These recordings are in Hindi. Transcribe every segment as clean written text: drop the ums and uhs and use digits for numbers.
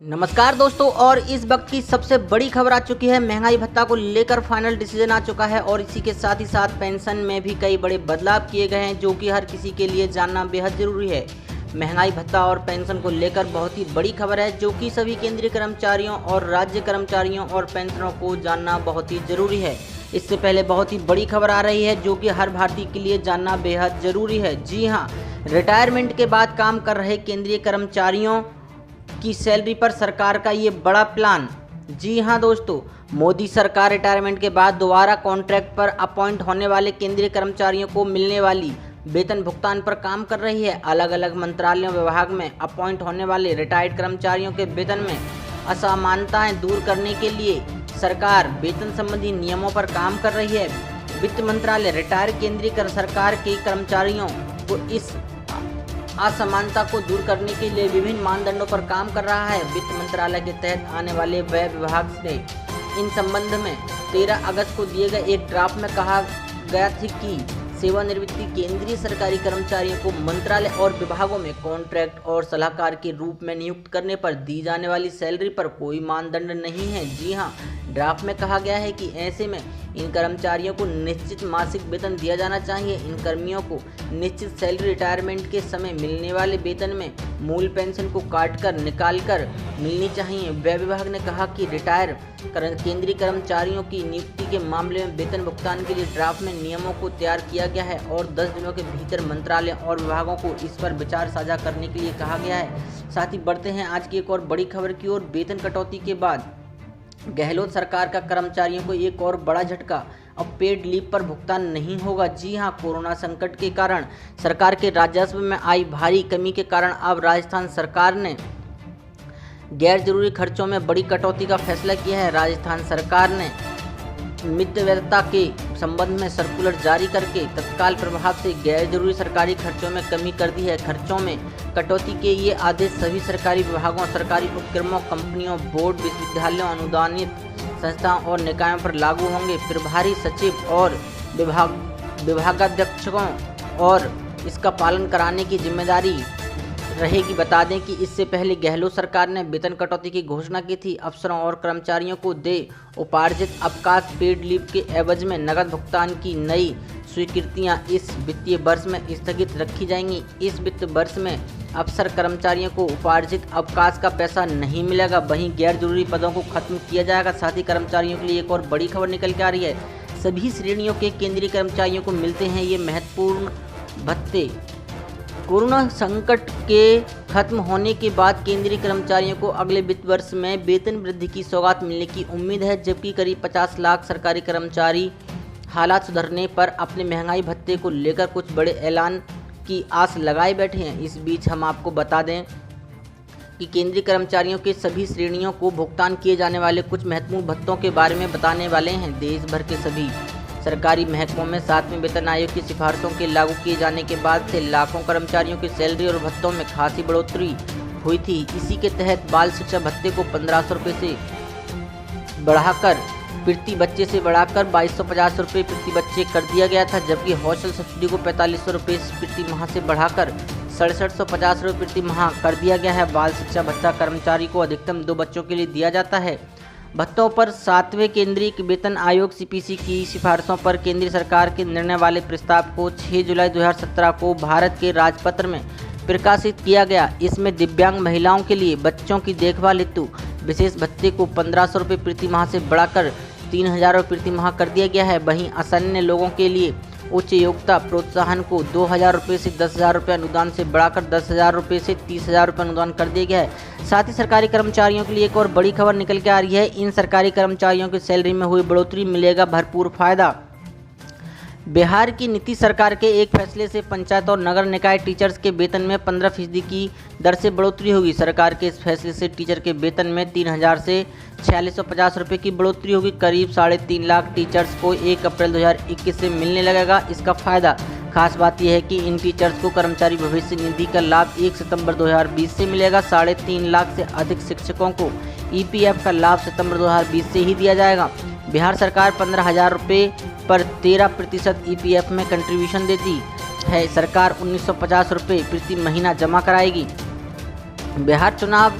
नमस्कार दोस्तों, और इस वक्त की सबसे बड़ी खबर आ चुकी है। महंगाई भत्ता को लेकर फाइनल डिसीजन आ चुका है और इसी के साथ ही साथ पेंशन में भी कई बड़े बदलाव किए गए हैं, जो कि हर किसी के लिए जानना बेहद जरूरी है। महंगाई भत्ता और पेंशन को लेकर बहुत ही बड़ी खबर है, जो कि सभी केंद्रीय कर्मचारियों और राज्य कर्मचारियों और पेंशनरों को जानना बहुत ही जरूरी है। इससे पहले बहुत ही बड़ी खबर आ रही है, जो कि हर भारतीय के लिए जानना बेहद जरूरी है। जी हाँ, रिटायरमेंट के बाद काम कर रहे केंद्रीय कर्मचारियों की सैलरी पर सरकार का ये बड़ा प्लान। जी हां दोस्तों, मोदी सरकार रिटायरमेंट के बाद दोबारा कॉन्ट्रैक्ट पर अपॉइंट होने वाले केंद्रीय कर्मचारियों को मिलने वाली वेतन भुगतान पर काम कर रही है। अलग अलग मंत्रालयों विभाग में अपॉइंट होने वाले रिटायर्ड कर्मचारियों के वेतन में असमानताएं दूर करने के लिए सरकार वेतन संबंधी नियमों पर काम कर रही है। वित्त मंत्रालय रिटायर केंद्रीय सरकार के कर्मचारियों को इस असमानता को दूर करने के लिए विभिन्न मानदंडों पर काम कर रहा है। वित्त मंत्रालय के तहत आने वाले व्यय विभाग ने इन संबंध में 13 अगस्त को दिए गए एक ड्राफ्ट में कहा गया था कि सेवानिवृत्ति केंद्रीय सरकारी कर्मचारियों को मंत्रालय और विभागों में कॉन्ट्रैक्ट और सलाहकार के रूप में नियुक्त करने पर दी जाने वाली सैलरी पर कोई मानदंड नहीं है। जी हां, ड्राफ्ट में कहा गया है कि ऐसे में इन कर्मचारियों को निश्चित मासिक वेतन दिया जाना चाहिए। इन कर्मियों को निश्चित सैलरी रिटायरमेंट के समय मिलने वाले वेतन में मूल पेंशन को काटकर निकालकर मिलनी चाहिए। व्यय विभाग ने कहा कि रिटायर केंद्रीय कर्मचारियों की नियुक्ति के मामले में वेतन भुगतान के लिए ड्राफ्ट में नियमों को तैयार किया गया है और 10 दिनों के भीतर मंत्रालय और विभागों को इस पर विचार साझा करने के लिए कहा गया है। साथ ही बढ़ते हैं आज की एक और बड़ी खबर की ओर। वेतन कटौती के बाद गहलोत सरकार का कर्मचारियों को एक और बड़ा झटका। अब पेड लीव पर भुगतान नहीं होगा। जी हां, कोरोना संकट के कारण सरकार के राजस्व में आई भारी कमी के कारण अब राजस्थान सरकार ने गैर जरूरी खर्चों में बड़ी कटौती का फैसला किया है। राजस्थान सरकार ने मितव्ययिता के संबंध में सर्कुलर जारी करके तत्काल प्रभाव से गैर जरूरी सरकारी खर्चों में कमी कर दी है। खर्चों में कटौती के ये आदेश सभी सरकारी विभागों, सरकारी उपक्रमों, कंपनियों, बोर्ड, विश्वविद्यालयों, अनुदानित संस्थाओं और निकायों पर लागू होंगे। प्रभारी सचिव और विभागाध्यक्षों और इसका पालन कराने की जिम्मेदारी रहेगी। बता दें कि इससे पहले गहलोत सरकार ने वेतन कटौती की घोषणा की थी। अफसरों और कर्मचारियों को देय उपार्जित अवकाश पेड लीव के एवज में नकद भुगतान की नई स्वीकृतियां इस वित्तीय वर्ष में स्थगित रखी जाएंगी। इस वित्त वर्ष में अफसर कर्मचारियों को उपार्जित अवकाश का पैसा नहीं मिलेगा, वहीं गैर जरूरी पदों को खत्म किया जाएगा। साथ ही कर्मचारियों के लिए एक और बड़ी खबर निकल के आ रही है। सभी श्रेणियों के केंद्रीय कर्मचारियों को मिलते हैं ये महत्वपूर्ण भत्ते। कोरोना संकट के खत्म होने के बाद केंद्रीय कर्मचारियों को अगले वित्त वर्ष में वेतन वृद्धि की सौगात मिलने की उम्मीद है, जबकि करीब 50 लाख सरकारी कर्मचारी हालात सुधरने पर अपने महंगाई भत्ते को लेकर कुछ बड़े ऐलान की आस लगाए बैठे हैं। इस बीच हम आपको बता दें कि केंद्रीय कर्मचारियों के सभी श्रेणियों को भुगतान किए जाने वाले कुछ महत्वपूर्ण भत्तों के बारे में बताने वाले हैं। देश भर के सभी सरकारी महकमों में 7वें वेतन आयोग की सिफारिशों के लागू किए जाने के बाद से लाखों कर्मचारियों की सैलरी और भत्तों में खासी बढ़ोतरी हुई थी। इसी के तहत बाल शिक्षा भत्ते को 1500 रुपये से बढ़ाकर प्रति बच्चे से बढ़ाकर 2250 रुपये प्रति बच्चे कर दिया गया था, जबकि हॉस्टल सब्सिडी को 4500 रुपये प्रति माह से बढ़ाकर 6750 रुपये प्रति माह कर दिया गया है। बाल शिक्षा भत्ता कर्मचारी को अधिकतम 2 बच्चों के लिए दिया जाता है। भत्तों पर 7वें केंद्रीय वेतन आयोग सीपीसी की सिफारिशों पर केंद्र सरकार के निर्णय वाले प्रस्ताव को 6 जुलाई 2017 को भारत के राजपत्र में प्रकाशित किया गया। इसमें दिव्यांग महिलाओं के लिए बच्चों की देखभाल हेतु विशेष भत्ते को 1500 रुपये प्रति माह से बढ़ाकर 3000 रुपये प्रति माह कर दिया गया है। वहीं असन्य लोगों के लिए उच्च योग्यता प्रोत्साहन को 2000 रुपये से 10,000 रुपये अनुदान से बढ़ाकर 10,000 रुपये से 30,000 रुपये अनुदान कर दिया गया है। साथ ही सरकारी कर्मचारियों के लिए एक और बड़ी खबर निकल के आ रही है। इन सरकारी कर्मचारियों की सैलरी में हुई बढ़ोतरी मिलेगा भरपूर फायदा। बिहार की नीतीश सरकार के एक फैसले से पंचायत और नगर निकाय टीचर्स के वेतन में 15% की दर से बढ़ोतरी होगी। सरकार के इस फैसले से टीचर के वेतन में 3000 से 4650 रुपये की बढ़ोतरी होगी। करीब 3.5 लाख टीचर्स को 1 अप्रैल 2021 से मिलने लगेगा इसका फायदा। खास बात यह है कि इन टीचर्स को कर्मचारी भविष्य निधि का लाभ 1 सितंबर 2020 से मिलेगा। 3.5 लाख से अधिक शिक्षकों को ईपीएफ का लाभ सितंबर 2020 से ही दिया जाएगा। बिहार सरकार 15,000 रुपये पर 13% ईपीएफ में कंट्रीब्यूशन देती है। सरकार 1950 रुपये प्रति महीना जमा कराएगी। बिहार चुनाव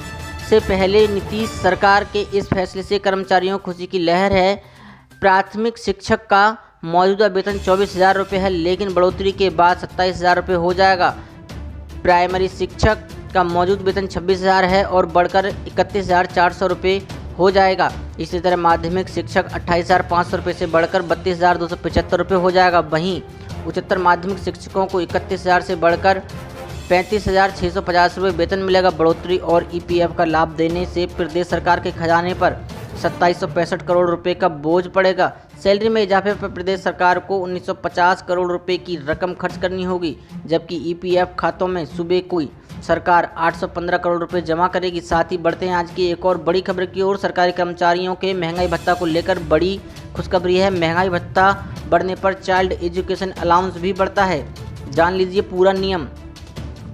सबसे पहले नीतीश सरकार के इस फैसले से कर्मचारियों को खुशी की लहर है। प्राथमिक शिक्षक का मौजूदा वेतन 24,000 रुपये है, लेकिन बढ़ोतरी के बाद 27,000 रुपये हो जाएगा। प्राइमरी शिक्षक का मौजूद वेतन 26,000 है और बढ़कर 31,400 रुपये हो जाएगा। इसी तरह माध्यमिक शिक्षक 28,500 रुपये से बढ़कर 32,275 रुपये हो जाएगा। वहीं उच्चतर माध्यमिक शिक्षकों को 31,000 से बढ़कर 35,650 रुपये वेतन मिलेगा। बढ़ोतरी और ईपीएफ का लाभ देने से प्रदेश सरकार के खजाने पर 2765 करोड़ रुपए का बोझ पड़ेगा। सैलरी में इजाफे पर प्रदेश सरकार को 1950 करोड़ रुपए की रकम खर्च करनी होगी, जबकि ईपीएफ खातों में सूबे की सरकार 815 करोड़ रुपए जमा करेगी। साथ ही बढ़ते हैं आज की एक और बड़ी खबर की ओर। सरकारी कर्मचारियों के महंगाई भत्ता को लेकर बड़ी खुशखबरी है। महंगाई भत्ता बढ़ने पर चाइल्ड एजुकेशन अलाउंस भी बढ़ता है। जान लीजिए पूरा नियम।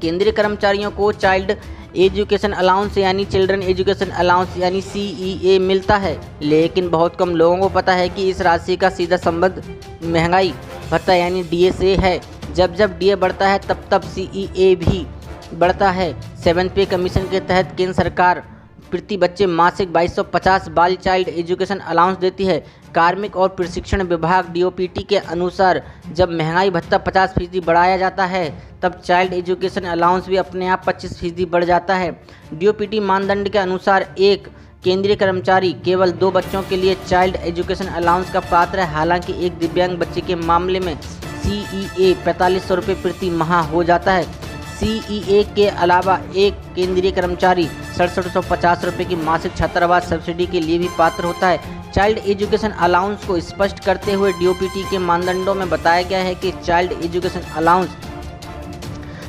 केंद्रीय कर्मचारियों को चाइल्ड एजुकेशन अलाउंस यानी चिल्ड्रन एजुकेशन अलाउंस यानी CEA मिलता है, लेकिन बहुत कम लोगों को पता है कि इस राशि का सीधा संबंध महंगाई भत्ता यानी DA से है। जब जब DA बढ़ता है तब तब CEA भी बढ़ता है। 7 पे कमीशन के तहत केंद्र सरकार प्रति बच्चे मासिक 2250 बाल चाइल्ड एजुकेशन अलाउंस देती है। कार्मिक और प्रशिक्षण विभाग DOPT के अनुसार जब महंगाई भत्ता 50% बढ़ाया जाता है तब चाइल्ड एजुकेशन अलाउंस भी अपने आप 25% बढ़ जाता है। DOPT मानदंड के अनुसार एक केंद्रीय कर्मचारी केवल 2 बच्चों के लिए चाइल्ड एजुकेशन अलाउंस का पात्र है। हालांकि एक दिव्यांग बच्चे के मामले में CEA 4500 रुपये प्रति माह हो जाता है। CEA के अलावा एक केंद्रीय कर्मचारी 6750 रुपये की मासिक छात्रावास सब्सिडी के लिए भी पात्र होता है। चाइल्ड एजुकेशन अलाउंस को स्पष्ट करते हुए DOPT के मानदंडों में बताया गया है कि चाइल्ड एजुकेशन अलाउंस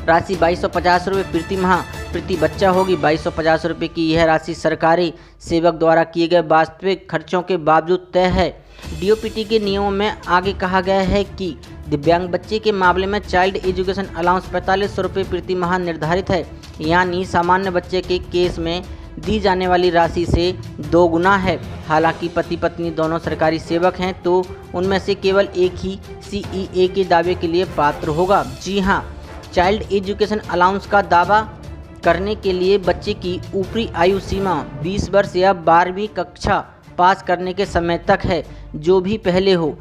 राशि 2250 रुपये प्रति माह प्रति बच्चा होगी। 2250 रुपये की यह राशि सरकारी सेवक द्वारा किए गए वास्तविक खर्चों के बावजूद तय है। DOPT के नियमों में आगे कहा गया है कि दिव्यांग बच्चे के मामले में चाइल्ड एजुकेशन अलाउंस 4500 रुपये प्रति माह निर्धारित है, यानी सामान्य बच्चे के केस में दी जाने वाली राशि से 2 गुना है। हालांकि पति पत्नी दोनों सरकारी सेवक हैं तो उनमें से केवल एक ही CEA के दावे के लिए पात्र होगा। जी हाँ, चाइल्ड एजुकेशन अलाउंस का दावा करने के लिए बच्चे की ऊपरी आयु सीमा 20 वर्ष या 12वीं कक्षा पास करने के समय तक है, जो भी पहले हो।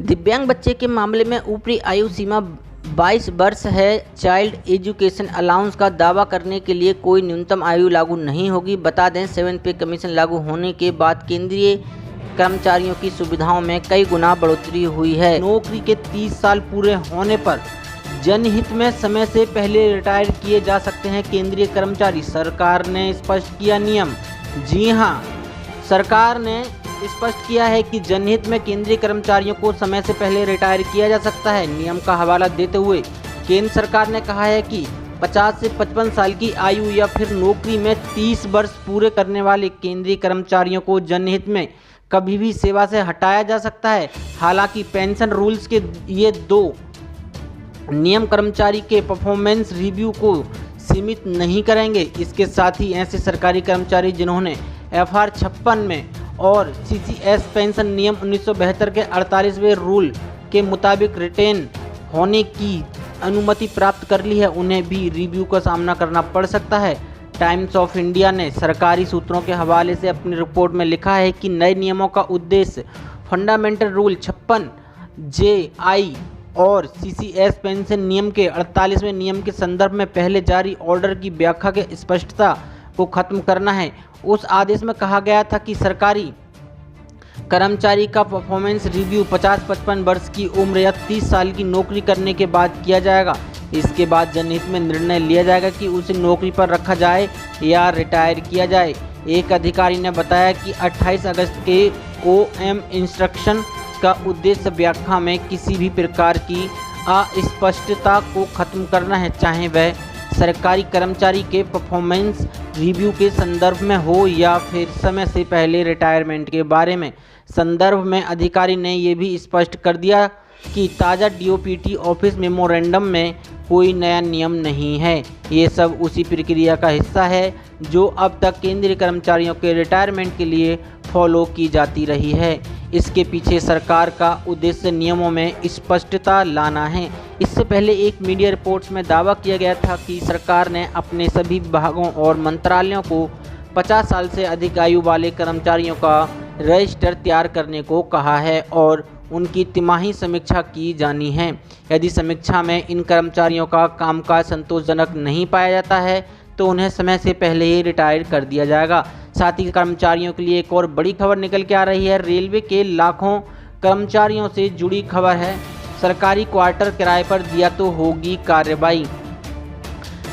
दिव्यांग बच्चे के मामले में ऊपरी आयु सीमा 22 वर्ष है। चाइल्ड एजुकेशन अलाउंस का दावा करने के लिए कोई न्यूनतम आयु लागू नहीं होगी। बता दें 7 पे कमीशन लागू होने के बाद केंद्रीय कर्मचारियों की सुविधाओं में कई गुना बढ़ोतरी हुई है। नौकरी के 30 साल पूरे होने पर जनहित में समय से पहले रिटायर किए जा सकते हैं केंद्रीय कर्मचारी। सरकार ने स्पष्ट किया नियम। जी हाँ, सरकार ने स्पष्ट किया है कि जनहित में केंद्रीय कर्मचारियों को समय से पहले रिटायर किया जा सकता है। नियम का हवाला देते हुए केंद्र सरकार ने कहा है कि 50 से 55 साल की आयु या फिर नौकरी में 30 वर्ष पूरे करने वाले केंद्रीय कर्मचारियों को जनहित में कभी भी सेवा से हटाया जा सकता है। हालांकि पेंशन रूल्स के ये 2 नियम कर्मचारी के परफॉर्मेंस रिव्यू को सीमित नहीं करेंगे। इसके साथ ही ऐसे सरकारी कर्मचारी जिन्होंने FR 56 में और CCS पेंशन नियम 1972 के 48वें रूल के मुताबिक रिटेन होने की अनुमति प्राप्त कर ली है, उन्हें भी रिव्यू का सामना करना पड़ सकता है। टाइम्स ऑफ इंडिया ने सरकारी सूत्रों के हवाले से अपनी रिपोर्ट में लिखा है कि नए नियमों का उद्देश्य फंडामेंटल रूल 56JI और CCS पेंशन नियम के 48वें नियम के संदर्भ में पहले जारी ऑर्डर की व्याख्या के स्पष्टता को खत्म करना है। उस आदेश में कहा गया था कि सरकारी कर्मचारी का परफॉर्मेंस रिव्यू 50-55 वर्ष की उम्र या 30 साल की नौकरी करने के बाद किया जाएगा। इसके बाद जनहित में निर्णय लिया जाएगा कि उसे नौकरी पर रखा जाए या रिटायर किया जाए। एक अधिकारी ने बताया कि 28 अगस्त के OM इंस्ट्रक्शन का उद्देश्य व्याख्या में किसी भी प्रकार की अस्पष्टता को खत्म करना है, चाहे वह सरकारी कर्मचारी के परफॉर्मेंस रिव्यू के संदर्भ में हो या फिर समय से पहले रिटायरमेंट के बारे में। संदर्भ में अधिकारी ने यह भी स्पष्ट कर दिया कि ताज़ा DOPT ऑफिस मेमोरेंडम में कोई नया नियम नहीं है। ये सब उसी प्रक्रिया का हिस्सा है जो अब तक केंद्रीय कर्मचारियों के रिटायरमेंट के लिए फॉलो की जाती रही है। इसके पीछे सरकार का उद्देश्य नियमों में स्पष्टता लाना है। इससे पहले एक मीडिया रिपोर्ट्स में दावा किया गया था कि सरकार ने अपने सभी विभागों और मंत्रालयों को 50 साल से अधिक आयु वाले कर्मचारियों का रजिस्टर तैयार करने को कहा है और उनकी तिमाही समीक्षा की जानी है। यदि समीक्षा में इन कर्मचारियों का कामकाज संतोषजनक नहीं पाया जाता है तो उन्हें समय से पहले ही रिटायर कर दिया जाएगा। साथ ही कर्मचारियों के लिए एक और बड़ी खबर निकल के आ रही है। रेलवे के लाखों कर्मचारियों से जुड़ी खबर है। सरकारी क्वार्टर किराए पर दिया तो होगी कार्रवाई।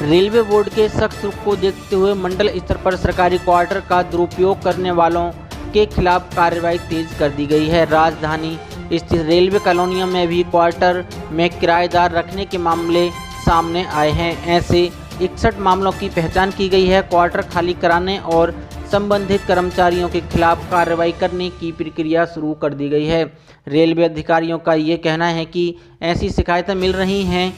रेलवे बोर्ड के सख्त रुख को देखते हुए मंडल स्तर पर सरकारी क्वार्टर का दुरुपयोग करने वालों के खिलाफ कार्रवाई तेज कर दी गई है। राजधानी स्थित रेलवे कॉलोनियों में भी क्वार्टर में किराएदार रखने के मामले सामने आए हैं। ऐसे 61 मामलों की पहचान की गई है। क्वार्टर खाली कराने और संबंधित कर्मचारियों के खिलाफ कार्रवाई करने की प्रक्रिया शुरू कर दी गई है। रेलवे अधिकारियों का ये कहना है कि ऐसी शिकायतें मिल रही हैं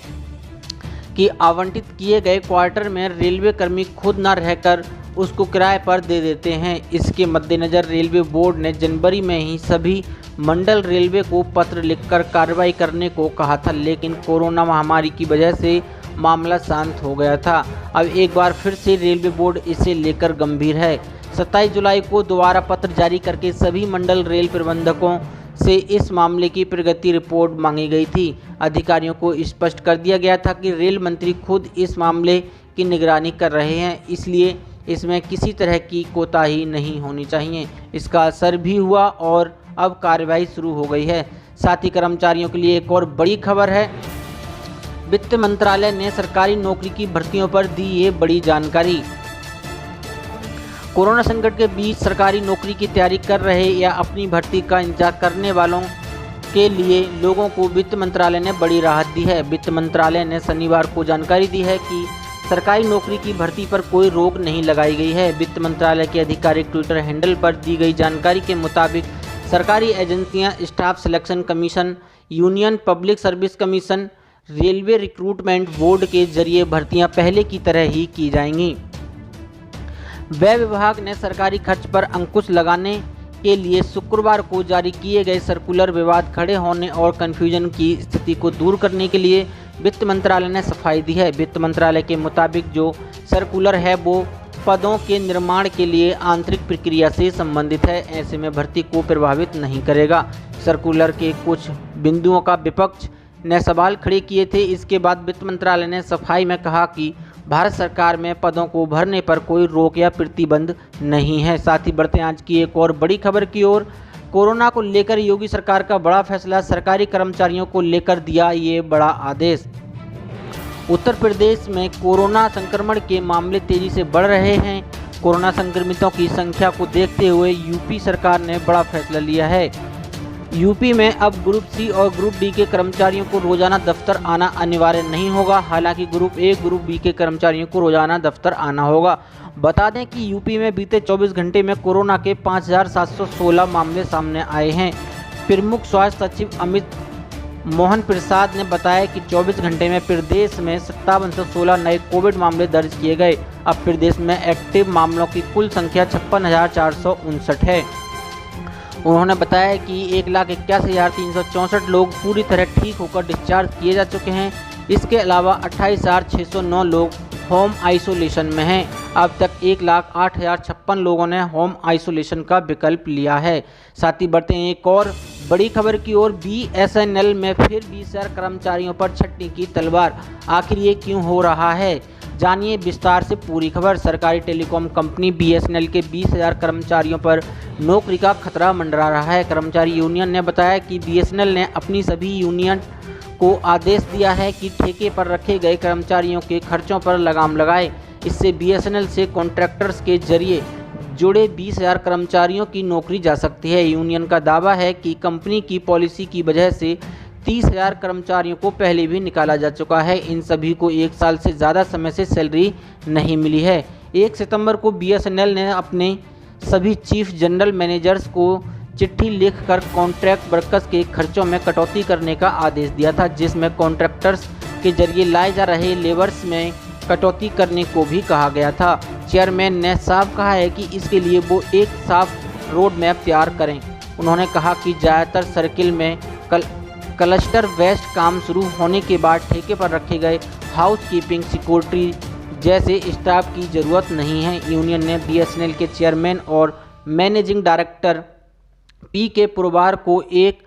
कि आवंटित किए गए क्वार्टर में रेलवे कर्मी खुद न रहकर उसको किराए पर दे देते हैं। इसके मद्देनज़र रेलवे बोर्ड ने जनवरी में ही सभी मंडल रेलवे को पत्र लिखकर कार्रवाई करने को कहा था, लेकिन कोरोना महामारी की वजह से मामला शांत हो गया था। अब एक बार फिर से रेलवे बोर्ड इसे लेकर गंभीर है। 27 जुलाई को दोबारा पत्र जारी करके सभी मंडल रेल प्रबंधकों से इस मामले की प्रगति रिपोर्ट मांगी गई थी। अधिकारियों को स्पष्ट कर दिया गया था कि रेल मंत्री खुद इस मामले की निगरानी कर रहे हैं, इसलिए इसमें किसी तरह की कोताही नहीं होनी चाहिए। इसका असर भी हुआ और अब कार्रवाई शुरू हो गई है। साथ ही कर्मचारियों के लिए एक और बड़ी खबर है। वित्त मंत्रालय ने सरकारी नौकरी की भर्तियों पर दी ये बड़ी जानकारी। कोरोना संकट के बीच सरकारी नौकरी की तैयारी कर रहे या अपनी भर्ती का इंतजार करने वालों के लिए लोगों को वित्त मंत्रालय ने बड़ी राहत दी है। वित्त मंत्रालय ने शनिवार को जानकारी दी है कि सरकारी नौकरी की भर्ती पर कोई रोक नहीं लगाई गई है। वित्त मंत्रालय के आधिकारिक ट्विटर हैंडल पर दी गई जानकारी के मुताबिक सरकारी एजेंसियां, staff selection commission, union public service commission, railway recruitment board के जरिए भर्तियां पहले की तरह ही की जाएंगी। व्यय विभाग ने सरकारी खर्च पर अंकुश लगाने के लिए शुक्रवार को जारी किए गए सर्कुलर विवाद खड़े होने और कन्फ्यूजन की स्थिति को दूर करने के लिए वित्त मंत्रालय ने सफाई दी है। वित्त मंत्रालय के मुताबिक जो सर्कुलर है वो पदों के निर्माण के लिए आंतरिक प्रक्रिया से संबंधित है, ऐसे में भर्ती को प्रभावित नहीं करेगा। सर्कुलर के कुछ बिंदुओं का विपक्ष ने सवाल खड़े किए थे। इसके बाद वित्त मंत्रालय ने सफाई में कहा कि भारत सरकार में पदों को भरने पर कोई रोक या प्रतिबंध नहीं है। साथ ही बढ़ते आज की एक और बड़ी खबर की ओर। कोरोना को लेकर योगी सरकार का बड़ा फैसला, सरकारी कर्मचारियों को लेकर दिया ये बड़ा आदेश। उत्तर प्रदेश में कोरोना संक्रमण के मामले तेजी से बढ़ रहे हैं। कोरोना संक्रमितों की संख्या को देखते हुए यूपी सरकार ने बड़ा फैसला लिया है। यूपी में अब ग्रुप सी और ग्रुप डी के कर्मचारियों को रोजाना दफ्तर आना अनिवार्य नहीं होगा। हालांकि ग्रुप ए, ग्रुप बी के कर्मचारियों को रोजाना दफ्तर आना होगा। बता दें कि यूपी में बीते 24 घंटे में कोरोना के 5716 मामले सामने आए हैं। प्रमुख स्वास्थ्य सचिव अमित मोहन प्रसाद ने बताया कि 24 घंटे में प्रदेश में 5716 नए कोविड मामले दर्ज किए गए। अब प्रदेश में एक्टिव मामलों की कुल संख्या 56,459 है। उन्होंने बताया कि 1,81,364 लोग पूरी तरह ठीक होकर डिस्चार्ज किए जा चुके हैं। इसके अलावा 28,609 लोग होम आइसोलेशन में हैं। अब तक 1,08,056 लोगों ने होम आइसोलेशन का विकल्प लिया है। साथ ही बढ़ते हैं एक और बड़ी खबर की ओर। BSNL में फिर 20,000 कर्मचारियों पर छटनी की तलवार। आखिर ये क्यों हो रहा है, जानिए विस्तार से पूरी खबर। सरकारी टेलीकॉम कंपनी BSNL के 20,000 कर्मचारियों पर नौकरी का खतरा मंडरा रहा है। कर्मचारी यूनियन ने बताया कि BSNL ने अपनी सभी यूनियन को आदेश दिया है कि ठेके पर रखे गए कर्मचारियों के खर्चों पर लगाम लगाए। इससे BSNL से कॉन्ट्रैक्टर्स के जरिए जुड़े 20,000 कर्मचारियों की नौकरी जा सकती है। यूनियन का दावा है कि कंपनी की पॉलिसी की वजह से 30,000 कर्मचारियों को पहले भी निकाला जा चुका है। इन सभी को 1 साल से ज़्यादा समय से सैलरी नहीं मिली है। 1 सितंबर को BSNL ने अपने सभी चीफ जनरल मैनेजर्स को चिट्ठी लिखकर कॉन्ट्रैक्ट वर्कर्स के खर्चों में कटौती करने का आदेश दिया था, जिसमें कॉन्ट्रैक्टर्स के जरिए लाए जा रहे लेबर्स में कटौती करने को भी कहा गया था। चेयरमैन ने साफ कहा है कि इसके लिए वो एक साफ रोड मैप तैयार करें। उन्होंने कहा कि ज़्यादातर सर्किल में क्लस्टर वेस्ट काम शुरू होने के बाद ठेके पर रखे गए हाउसकीपिंग सिक्योरिटी जैसे स्टाफ की ज़रूरत नहीं है। यूनियन ने बीएसएनएल के चेयरमैन और मैनेजिंग डायरेक्टर पी के पुरवार को एक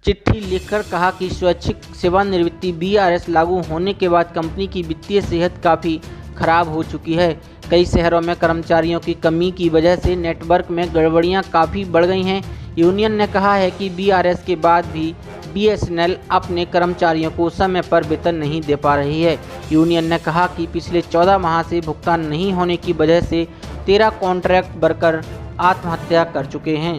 चिट्ठी लिखकर कहा कि स्वैच्छिक सेवानिवृत्ति बीआरएस लागू होने के बाद कंपनी की वित्तीय सेहत काफ़ी खराब हो चुकी है। कई शहरों में कर्मचारियों की कमी की वजह से नेटवर्क में गड़बड़ियां काफ़ी बढ़ गई हैं। यूनियन ने कहा है कि बीआरएस के बाद भी बीएसएनएल अपने कर्मचारियों को समय पर वेतन नहीं दे पा रही है। यूनियन ने कहा कि पिछले 14 माह से भुगतान नहीं होने की वजह से 13 कॉन्ट्रैक्ट वर्कर आत्महत्या कर चुके हैं।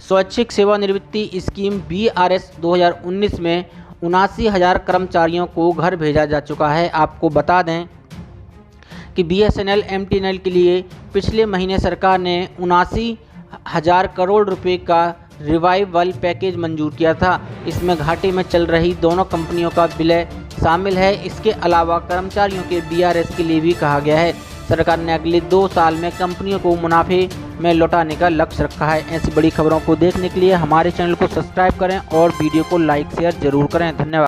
स्वैच्छिक सेवानिवृत्ति स्कीम बीआरएस 2019 में 79,000 कर्मचारियों को घर भेजा जा चुका है। आपको बता दें कि बीएसएनएल एमटीएनएल के लिए पिछले महीने सरकार ने 79,000 करोड़ रुपए का रिवाइवल पैकेज मंजूर किया था। इसमें घाटे में चल रही दोनों कंपनियों का विलय शामिल है। इसके अलावा कर्मचारियों के बीआरएस के लिए भी कहा गया है। सरकार ने अगले 2 साल में कंपनियों को मुनाफे में लौटाने का लक्ष्य रखा है। ऐसी बड़ी खबरों को देखने के लिए हमारे चैनल को सब्सक्राइब करें और वीडियो को लाइक शेयर जरूर करें। धन्यवाद।